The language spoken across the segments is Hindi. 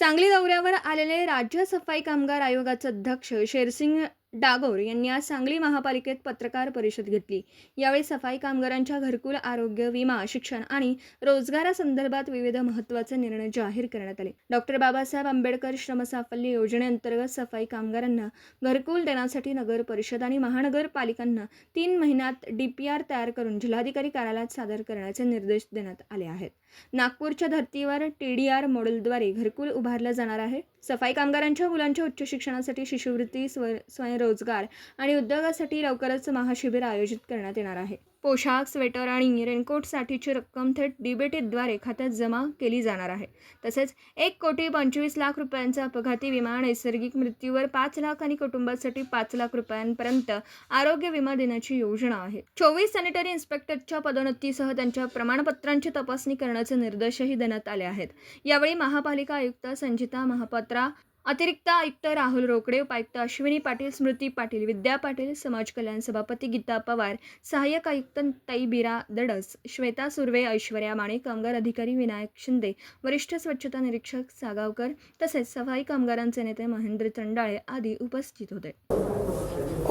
सांगली दौऱ्यावर आलेले राज्य सफाई कामगार आयोगाचे अध्यक्ष शेरसिंग डागोर यांनी आज सांगली महापालिकेत पत्रकार परिषद घेतली। यावेळी सफाई कामगारांच्या घरकुल, आरोग्य, विमा, शिक्षण आणि रोजगारासंदर्भात विविध महत्त्वाचे निर्णय जाहीर करण्यात आले। डॉक्टर बाबासाहेब आंबेडकर श्रमसाफल्य योजनेअंतर्गत सफाई कामगारांना घरकुल देण्यासाठी नगर परिषद आणि महानगरपालिकांना 3 महिन्यात DPR तयार करून जिल्हाधिकारी कार्यालयात सादर करण्याचे निर्देश देण्यात आले आहेत। नागपूरच्या धर्तीवर TDR मॉडेलद्वारे घरकुल उभारलं जाणार आहे। सफाई कामगारांच्या मुलांच्या उच्च शिक्षणासाठी शिष्यवृत्ती, स्वयंरोजगार आणि उद्योगासाठी लवकरच महाशिबिर आयोजित करण्यात येणार आहे। पोशाख, स्वेटर आणि रेनकोटसाठीची रक्कम थेट DBTद्वारे खात्यात जमा केली जाणार आहे। तसेच 1,25,00,000 रुपयांचा अपघाती विमा, नैसर्गिक मृत्यूवर 5 लाख आणि कुटुंबासाठी 5 लाख रुपयांपर्यंत आरोग्य विमा देण्याची योजना आहे। 24 सॅनिटरी इन्स्पेक्टरच्या पदोन्नतीसह त्यांच्या प्रमाणपत्रांची तपासणी करण्याचे निर्देशही देण्यात आले आहेत। यावेळी महापालिका आयुक्त संजिता महापात्रा, अतिरिक्त आयुक्त राहुल रोकडे, उपायुक्त अश्विनी पाटील, स्मृती पाटील, विद्या पाटील, समाज कल्याण सभापती गीता पवार, सहाय्यक आयुक्त तैबिरा दडस, श्वेता सुर्वे, ऐश्वर्या माणे, कामगार अधिकारी विनायक शिंदे, वरिष्ठ स्वच्छता निरीक्षक सागावकर तसेच सफाई कामगारांचे नेते महेंद्र चंडाळे आदी उपस्थित होते।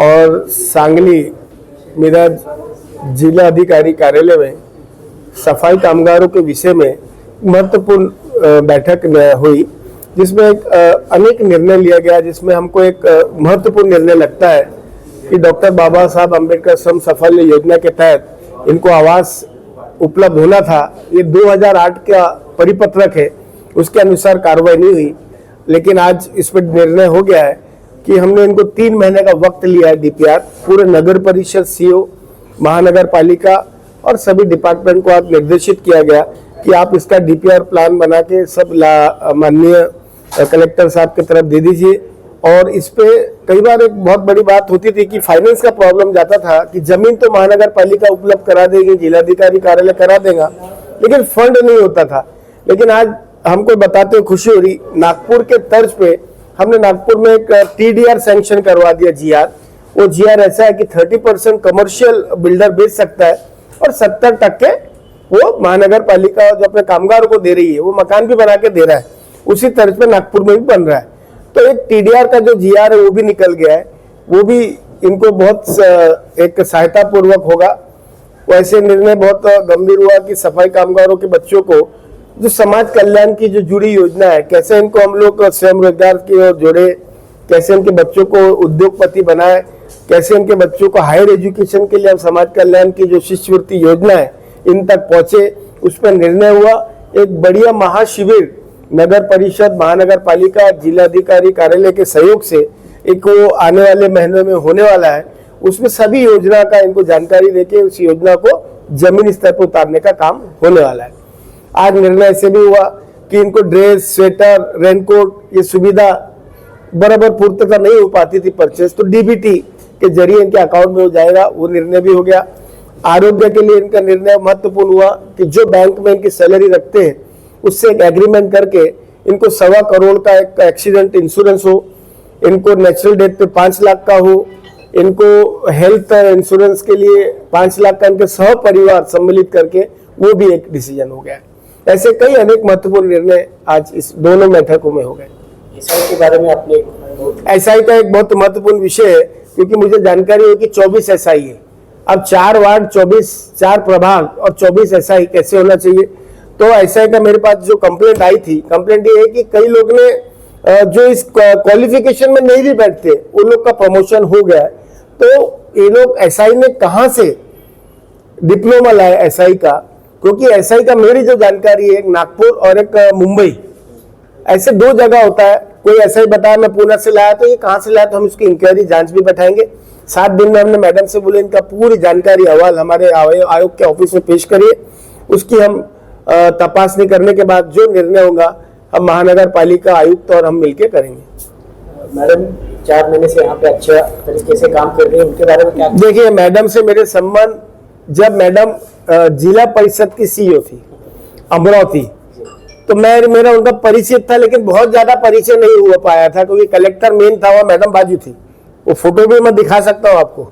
और सांगली मेरा जिला अधिकारी कार्यालय में सफाई कामगारों के विषय में महत्वपूर्ण बैठक हुई, जिसमें अनेक निर्णय लिया गया, जिसमें हमको एक महत्वपूर्ण निर्णय लगता है कि डॉक्टर बाबा साहब आंबेडकर श्रम साफल्य योजना के तहत इनको आवास उपलब्ध होना था। ये 2008 का परिपत्रक है, उसके अनुसार कार्रवाई नहीं हुई, लेकिन आज इस पर निर्णय हो गया है कि हमने इनको 3 महीने का वक्त लिया है। DPR पूरे नगर परिषद, CO, महानगर पालिका और सभी डिपार्टमेंट को आज निर्देशित किया गया कि आप इसका DPR प्लान बना के सब माननीय कलेक्टर साहब की तरफ दे दीजिए। और इस पे कई बार एक बहुत बड़ी बात होती थी कि फाइनेंस का प्रॉब्लम जाता था कि जमीन तो महानगर पालिका उपलब्ध करा देगी, जिलाधिकारी कार्यालय करा देगा, लेकिन फंड नहीं होता था। लेकिन आज हमको बताते हुए खुशी हो रही, नागपुर के तर्ज पे हमने नागपुर में एक TDR सैंक्शन करवा दिया। GR, वो GR ऐसा है कि 30% कमर्शियल बिल्डर बेच सकता है और 70% वो महानगर पालिका जो अपने कामगारों को दे रही है, वो मकान भी बना के दे रहा है। उसी तर्ज पे नागपुर में भी बन रहा है। तो एक TDR का जो GR है वो भी निकल गया है, वो भी इनको बहुत एक सहायता पूर्वक होगा। वैसे निर्णय बहुत गंभीर हुआ कि सफाई कामगारों के बच्चों को जो समाज कल्याण की जो जुड़ी योजना है, कैसे इनको हम लोग स्वयं रोजगार की ओर जोड़े, कैसे इनके बच्चों को उद्योगपति बनाए, कैसे इनके बच्चों को हायर एजुकेशन के लिए हम समाज कल्याण की जो शिष्यवृत्ति योजना है इन तक पहुंचे, उस पर निर्णय हुआ। एक बढ़िया महाशिविर नगर परिषद, महानगर पालिका, जिलाधिकारी कार्यालय के सहयोग से एक वो आने वाले महीनों में होने वाला है। उसमें सभी योजना का इनको जानकारी देके उस योजना को जमीनी स्तर पर उतारने का काम होने वाला है। आज निर्णय ऐसे भी हुआ कि इनको ड्रेस, स्वेटर, रेनकोट, ये सुविधा बराबर पूर्तता नहीं हो पाती थी परचेज, तो DBT के जरिए इनके अकाउंट में हो जाएगा, वो निर्णय भी हो गया। आरोग्य के लिए इनका निर्णय महत्वपूर्ण हुआ कि जो बैंक में इनकी सैलरी रखते हैं उससे एक एग्रीमेंट करके इनको 1.25 करोड़ का एक एक्सीडेंट इंश्योरेंस हो, इनको नेचुरल डेथ पे 5 लाख का हो, इनको हेल्थ इंश्योरेंस के लिए 5 लाख का इनके सह परिवार सम्मिलित करके वो भी एक डिसीजन हो गया। ऐसे कई अनेक महत्वपूर्ण निर्णय आज इस दोनों बैठकों में हो गए। SI के बारे में आपने SI का एक बहुत महत्वपूर्ण विषय है, क्योंकि मुझे जानकारी है कि 24 SI है। अब 4 वार्ड, 4 प्रभाग और 24 SI कैसे होना चाहिए। तो SI का मेरे पास जो कंप्लेंट आई थी, कंप्लेंट ये है कि कई लोग ने जो इस क्वालिफिकेशन में नहीं भी बैठते, उन लोग का प्रमोशन हो गया है। तो ये लोग SI में कहां से डिप्लोमा लाए SI का, क्योंकि SI का मेरी जो जानकारी है एक नागपुर और एक मुंबई, ऐसे 2 जगह होता है। कोई SI बताया मैं पुणे से लाया, तो ये कहां से लाया, तो हम इसकी इंक्वायरी जांच भी बैठाएंगे। 7 दिन में हमने मैडम से बोले इनका पूरी जानकारी अहवाल हमारे आयोग के ऑफिस में पेश करिए, उसकी हम तपासनी करने के बाद जो निर्णय होगा हम महानगर पालिका आयुक्त और हम मिलकर करेंगे। मैडम 4 महीने से यहाँ पे अच्छा तरीके से काम कर रही है, उनके बारे में क्या? देखिए, मैडम से मेरे संबंध, जब मैडम जिला परिषद की CEO थी अमरावती, तो मेरा उनका परिचय था, लेकिन बहुत ज्यादा परिचय नहीं हो पाया था, क्योंकि कलेक्टर मेन था, वह मैडम बाजू थी। वो फोटो भी मैं दिखा सकता हूँ आपको।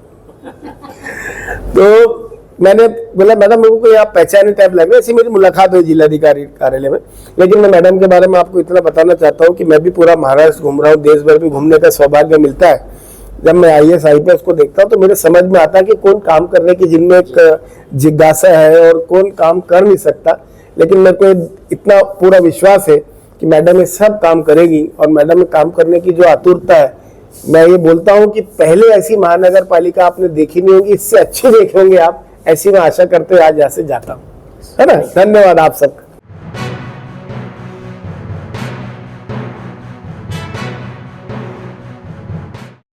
तो मैंने बोला मैडम मेरे को यहाँ पहचाने टाइप लग रहा है, ऐसी मेरी मुलाकात हुई जिलाधिकारी कार्यालय में। लेकिन मैं मैडम के बारे में आपको इतना बताना चाहता हूँ कि मैं भी पूरा महाराष्ट्र घूम रहा हूँ, देश भर भी घूमने का सौभाग्य मिलता है। जब मैं IAS IPS को देखता हूँ तो मेरे समझ में आता है कि कौन काम करने की जिनमें एक जिज्ञासा है और कौन काम कर नहीं सकता। लेकिन मेरे को इतना पूरा विश्वास है कि मैडम ये सब काम करेगी, और मैडम में काम करने की जो आतुरता है, मैं ये बोलता हूँ कि पहले ऐसी महानगर पालिका आपने देखी नहीं होगी, इससे अच्छे देखेंगे आप, ऐसी मैं आशा करते हुए आज यहाँ से जाता हूँ, है ना। धन्यवाद आप सबका।